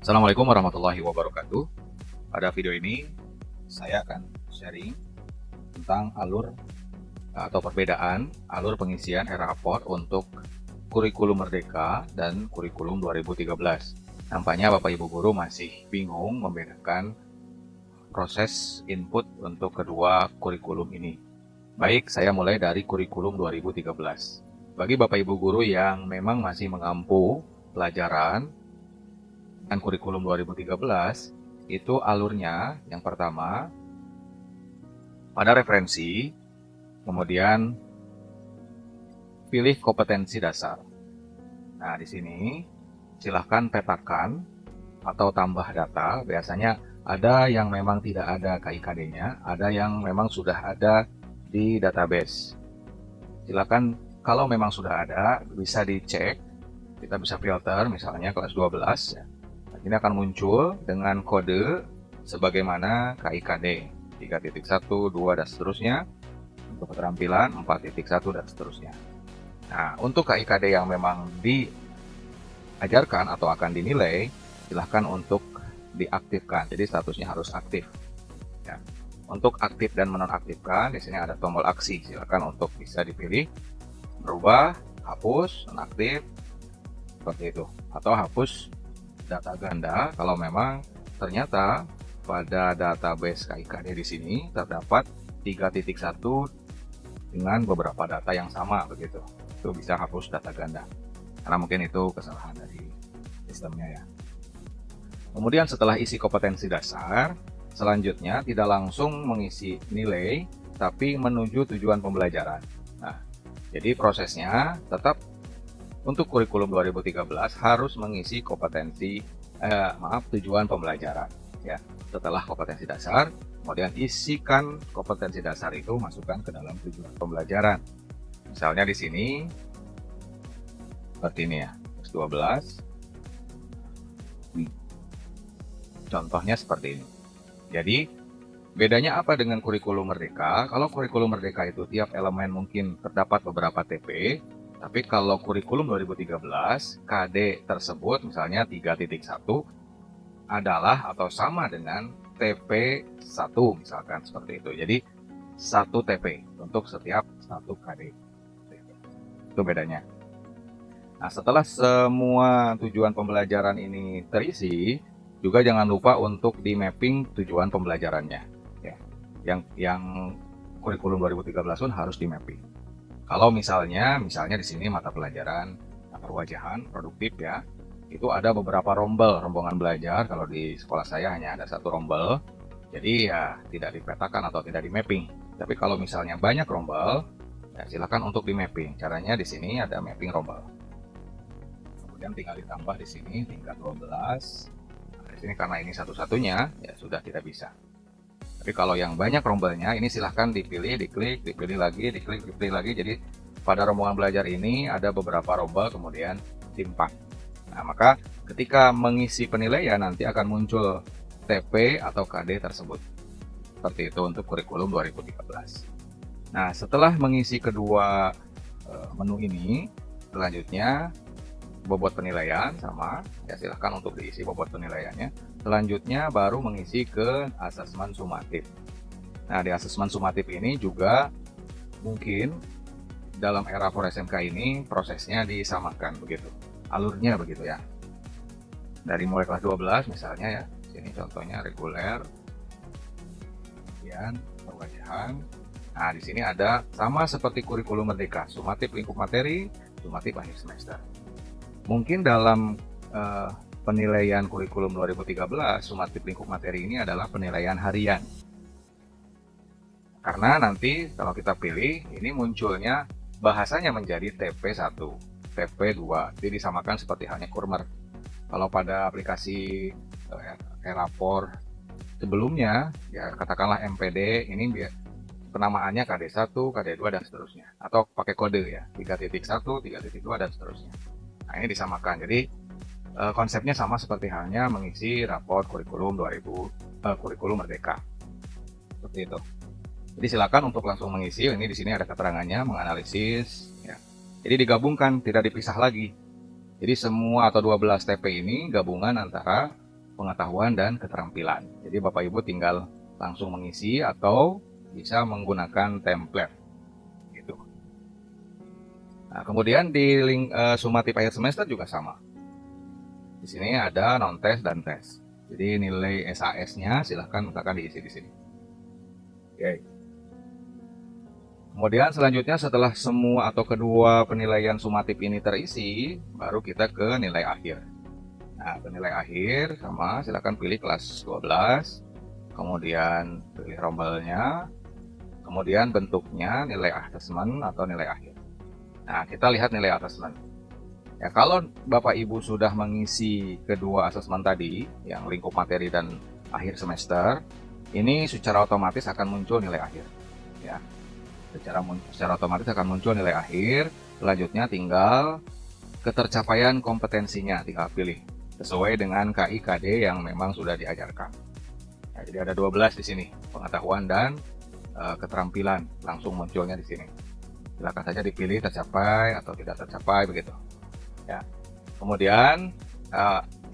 Assalamualaikum warahmatullahi wabarakatuh. Pada video ini saya akan sharing tentang alur atau perbedaan alur pengisian e-raport untuk kurikulum Merdeka dan kurikulum 2013. Nampaknya Bapak Ibu guru masih bingung membedakan proses input untuk kedua kurikulum ini. Baik, saya mulai dari kurikulum 2013. Bagi Bapak Ibu guru yang memang masih mengampu pelajaran dan kurikulum 2013, itu alurnya yang pertama pada referensi, kemudian pilih kompetensi dasar. Nah, di sini silahkan petakan atau tambah data. Biasanya ada yang memang tidak ada KIKD-nya, ada yang memang sudah ada di database. Silakan kalau memang sudah ada, bisa dicek. Kita bisa filter, misalnya kelas 12 ya. Ini akan muncul dengan kode sebagaimana KIKD 3.1, 2, dan seterusnya. Untuk keterampilan 4.1 dan seterusnya. Nah, untuk KIKD yang memang diajarkan atau akan dinilai, silahkan untuk diaktifkan. Jadi statusnya harus aktif. Ya. Untuk aktif dan menonaktifkan, di sini ada tombol aksi. Silahkan untuk bisa dipilih, berubah, hapus, nonaktif, seperti itu. Atau hapus data ganda kalau memang ternyata pada database KIKD di sini terdapat 3.1 dengan beberapa data yang sama begitu. Itu bisa hapus data ganda. Karena mungkin itu kesalahan dari sistemnya ya. Kemudian setelah isi kompetensi dasar, selanjutnya tidak langsung mengisi nilai tapi menuju tujuan pembelajaran. Nah, jadi prosesnya tetap untuk kurikulum 2013 harus mengisi tujuan pembelajaran ya. Setelah kompetensi dasar, kemudian isikan kompetensi dasar itu masukkan ke dalam tujuan pembelajaran. Misalnya di sini seperti ini ya, kelas 12. Contohnya seperti ini. Jadi bedanya apa dengan kurikulum Merdeka? Kalau kurikulum Merdeka itu tiap elemen mungkin terdapat beberapa TP. Tapi kalau kurikulum 2013, KD tersebut misalnya 3.1 adalah atau sama dengan TP1 misalkan seperti itu. Jadi 1 TP untuk setiap 1 KD. Itu bedanya. Nah, setelah semua tujuan pembelajaran ini terisi, juga jangan lupa untuk di mapping tujuan pembelajarannya. Ya. Yang kurikulum 2013 pun harus di mapping. Kalau misalnya di sini mata pelajaran perwajahan produktif ya, itu ada beberapa rombongan belajar. Kalau di sekolah saya hanya ada 1 rombel, jadi ya tidak dipetakan atau tidak di mapping. Tapi kalau misalnya banyak rombel, ya silakan untuk di mapping. Caranya di sini ada mapping rombel. Kemudian tinggal ditambah di sini tingkat 12. Nah, di sini karena ini satu-satunya, ya sudah tidak bisa. Tapi kalau yang banyak rombelnya, ini silahkan dipilih, diklik, dipilih lagi, diklik, dipilih lagi. Jadi pada rombongan belajar ini ada beberapa rombel, kemudian timpang. Nah, maka ketika mengisi penilaian nanti akan muncul TP atau KD tersebut. Seperti itu untuk kurikulum 2013. Nah, setelah mengisi kedua menu ini, selanjutnya bobot penilaian sama, ya silahkan untuk diisi bobot penilaiannya. Selanjutnya baru mengisi ke asesmen sumatif. Nah, di asesmen sumatif ini juga mungkin dalam era for SMK ini prosesnya disamakan begitu. Alurnya begitu ya. Dari mulai kelas 12 misalnya ya. Sini contohnya reguler. Kemudian perwajahan. Nah, di sini ada sama seperti kurikulum Merdeka, sumatif lingkup materi, sumatif akhir semester. Mungkin dalam penilaian kurikulum 2013, sumatif lingkup materi ini adalah penilaian harian. Karena nanti kalau kita pilih, ini munculnya bahasanya menjadi TP1, TP2. Jadi disamakan seperti halnya Kurmer. Kalau pada aplikasi e-rapor sebelumnya, ya katakanlah MPD, ini penamaannya KD1, KD2, dan seterusnya. Atau pakai kode ya, 3.1, 3.2, dan seterusnya. Nah, ini disamakan. Jadi konsepnya sama seperti halnya mengisi raport kurikulum kurikulum Merdeka. Seperti itu. Jadi silakan untuk langsung mengisi. Ini di sini ada keterangannya, menganalisis ya. Jadi digabungkan, tidak dipisah lagi. Jadi semua atau 12 TP ini gabungan antara pengetahuan dan keterampilan. Jadi Bapak Ibu tinggal langsung mengisi atau bisa menggunakan template gitu. Nah, kemudian di link sumatif akhir semester juga sama. Di sini ada non-tes dan tes. Jadi nilai SAS-nya silahkan misalkan diisi di sini. Oke. Kemudian selanjutnya setelah semua atau kedua penilaian sumatif ini terisi, baru kita ke nilai akhir. Nah, ke nilai akhir sama silahkan pilih kelas 12, kemudian pilih rombelnya, kemudian bentuknya nilai asesmen atau nilai akhir. Nah, kita lihat nilai asesmen. Ya, kalau Bapak Ibu sudah mengisi kedua asesmen tadi, yang lingkup materi dan akhir semester, ini secara otomatis akan muncul nilai akhir. Ya, secara otomatis akan muncul nilai akhir. Selanjutnya tinggal ketercapaian kompetensinya, tinggal pilih sesuai dengan KIKD yang memang sudah diajarkan. Nah, jadi ada 12 di sini, pengetahuan dan keterampilan langsung munculnya di sini. Silakan saja dipilih tercapai atau tidak tercapai begitu. Ya. Kemudian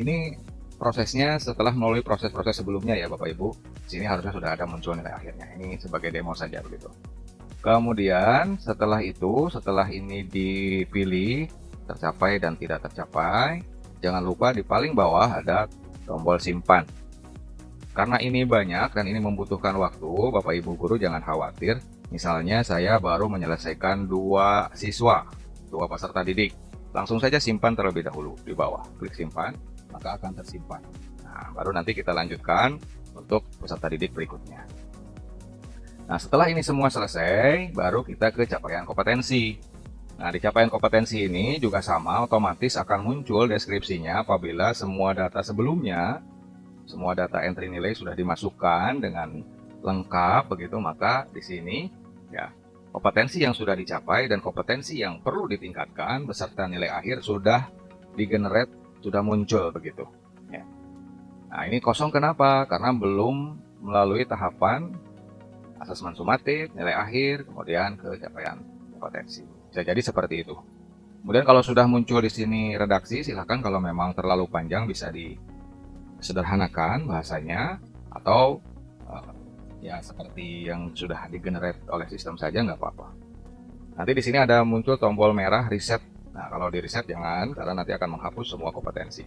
ini prosesnya setelah melalui proses-proses sebelumnya ya Bapak Ibu. Di sini harusnya sudah ada muncul nilai akhirnya. Ini sebagai demo saja begitu. Kemudian setelah itu, setelah ini dipilih tercapai dan tidak tercapai, jangan lupa di paling bawah ada tombol simpan. Karena ini banyak dan ini membutuhkan waktu, Bapak Ibu guru jangan khawatir. Misalnya saya baru menyelesaikan 2 siswa, 2 peserta didik. Langsung saja simpan terlebih dahulu di bawah. Klik simpan, maka akan tersimpan. Nah, baru nanti kita lanjutkan untuk peserta didik berikutnya. Nah, setelah ini semua selesai, baru kita ke capaian kompetensi. Nah, di capaian kompetensi ini juga sama, otomatis akan muncul deskripsinya apabila semua data sebelumnya, semua data entry nilai sudah dimasukkan dengan lengkap begitu, maka di sini ya kompetensi yang sudah dicapai dan kompetensi yang perlu ditingkatkan beserta nilai akhir sudah di-generate, sudah muncul begitu. Ya. Nah, ini kosong kenapa? Karena belum melalui tahapan asesmen sumatif, nilai akhir, kemudian ke capaian kompetensi. Bisa jadi seperti itu. Kemudian kalau sudah muncul di sini redaksi, silahkan kalau memang terlalu panjang bisa disederhanakan bahasanya atau ya seperti yang sudah di-generate oleh sistem saja nggak apa-apa. Nanti di sini ada muncul tombol merah reset. Nah, kalau di reset jangan karena nanti akan menghapus semua kompetensi.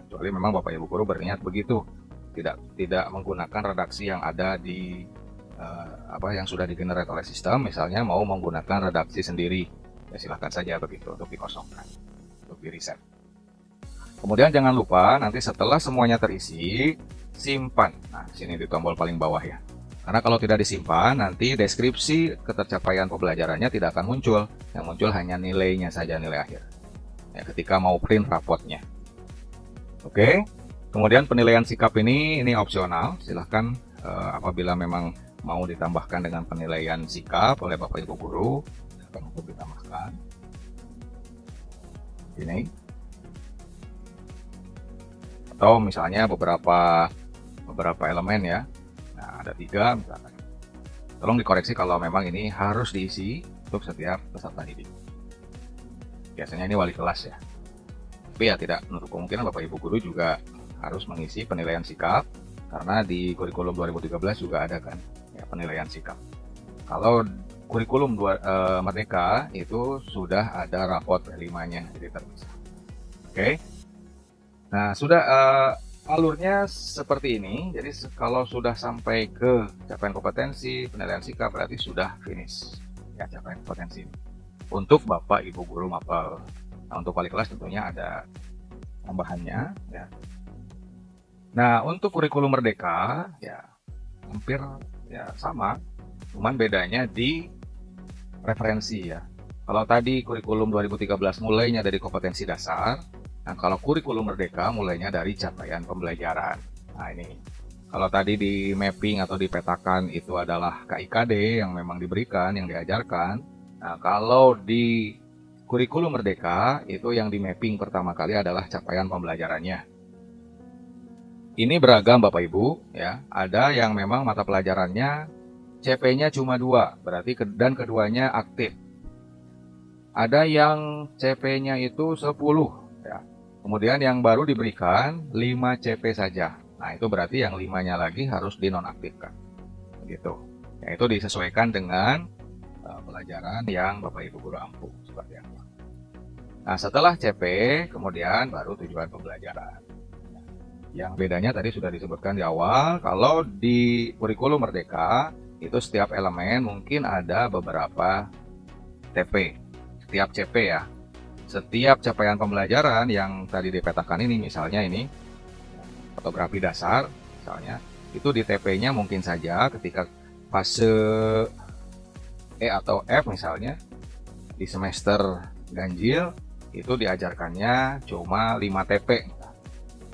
Kecuali memang Bapak Ibu guru berniat begitu, tidak menggunakan redaksi yang ada di yang sudah di-generate oleh sistem, misalnya mau menggunakan redaksi sendiri, ya silahkan saja begitu untuk dikosongkan, untuk di reset. Kemudian jangan lupa nanti setelah semuanya terisi, simpan. Nah, sini di tombol paling bawah ya. Karena kalau tidak disimpan, nanti deskripsi ketercapaian pembelajarannya tidak akan muncul. Yang muncul hanya nilainya saja, nilai akhir. Ya, ketika mau print rapotnya. Oke. Kemudian penilaian sikap ini opsional. Silahkan apabila memang mau ditambahkan dengan penilaian sikap oleh Bapak Ibu guru, silahkan untuk ditambahkan. Ini. Atau misalnya beberapa elemen ya. Nah, ada 3 misalkan. Tolong dikoreksi kalau memang ini harus diisi untuk setiap peserta didik. Biasanya ini wali kelas ya. Tapi ya tidak menutup kemungkinan Bapak Ibu guru juga harus mengisi penilaian sikap, karena di kurikulum 2013 juga ada kan ya penilaian sikap. Kalau kurikulum Merdeka itu sudah ada rapot P5-nya, jadi terpisah. Oke. Nah, sudah alurnya seperti ini. Jadi kalau sudah sampai ke capaian kompetensi, penilaian sikap, berarti sudah finish ya capaian kompetensi ini. Untuk Bapak Ibu guru mapel. Nah, untuk wali kelas tentunya ada tambahannya ya. Nah, untuk kurikulum Merdeka ya hampir ya sama, cuman bedanya di referensi ya. Kalau tadi kurikulum 2013 mulainya dari kompetensi dasar, nah kalau kurikulum Merdeka mulainya dari capaian pembelajaran. Nah ini, kalau tadi di mapping atau dipetakan itu adalah KIKD yang memang diberikan, yang diajarkan. Nah kalau di kurikulum Merdeka itu yang di mapping pertama kali adalah capaian pembelajarannya. Ini beragam Bapak Ibu ya, ada yang memang mata pelajarannya CP-nya cuma 2, berarti dan keduanya aktif. Ada yang CP-nya itu 10 ya. Kemudian yang baru diberikan 5 CP saja. Nah, itu berarti yang 5-nya lagi harus dinonaktifkan. Begitu. Yaitu disesuaikan dengan pelajaran yang Bapak Ibu guru ampuh seperti apa. Nah, setelah CP, kemudian baru tujuan pembelajaran. Yang bedanya tadi sudah disebutkan di awal, kalau di kurikulum Merdeka, itu setiap elemen mungkin ada beberapa TP, setiap CP ya. Setiap capaian pembelajaran yang tadi dipetakan ini, misalnya ini, fotografi dasar, misalnya, itu di TP-nya mungkin saja ketika fase E atau F misalnya, di semester ganjil, itu diajarkannya cuma 5 TP.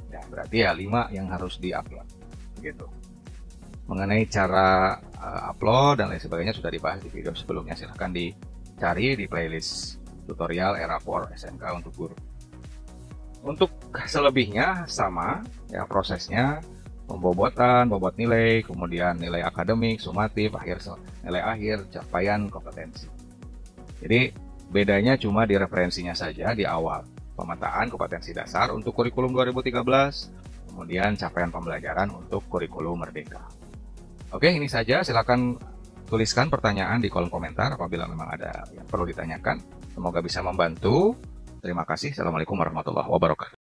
Ya, berarti ya 5 yang harus di-upload. Gitu. Mengenai cara upload dan lain sebagainya sudah dibahas di video sebelumnya. Silahkan dicari di playlist tutorial E-Rapor SMK untuk guru. Untuk selebihnya sama ya prosesnya, pembobotan, bobot nilai, kemudian nilai akademik, sumatif, nilai akhir, capaian kompetensi. Jadi bedanya cuma di referensinya saja di awal. Pemetaan kompetensi dasar untuk kurikulum 2013, kemudian capaian pembelajaran untuk kurikulum Merdeka. Oke, ini saja. Silakan tuliskan pertanyaan di kolom komentar apabila memang ada yang perlu ditanyakan. Semoga bisa membantu. Terima kasih. Assalamualaikum warahmatullahi wabarakatuh.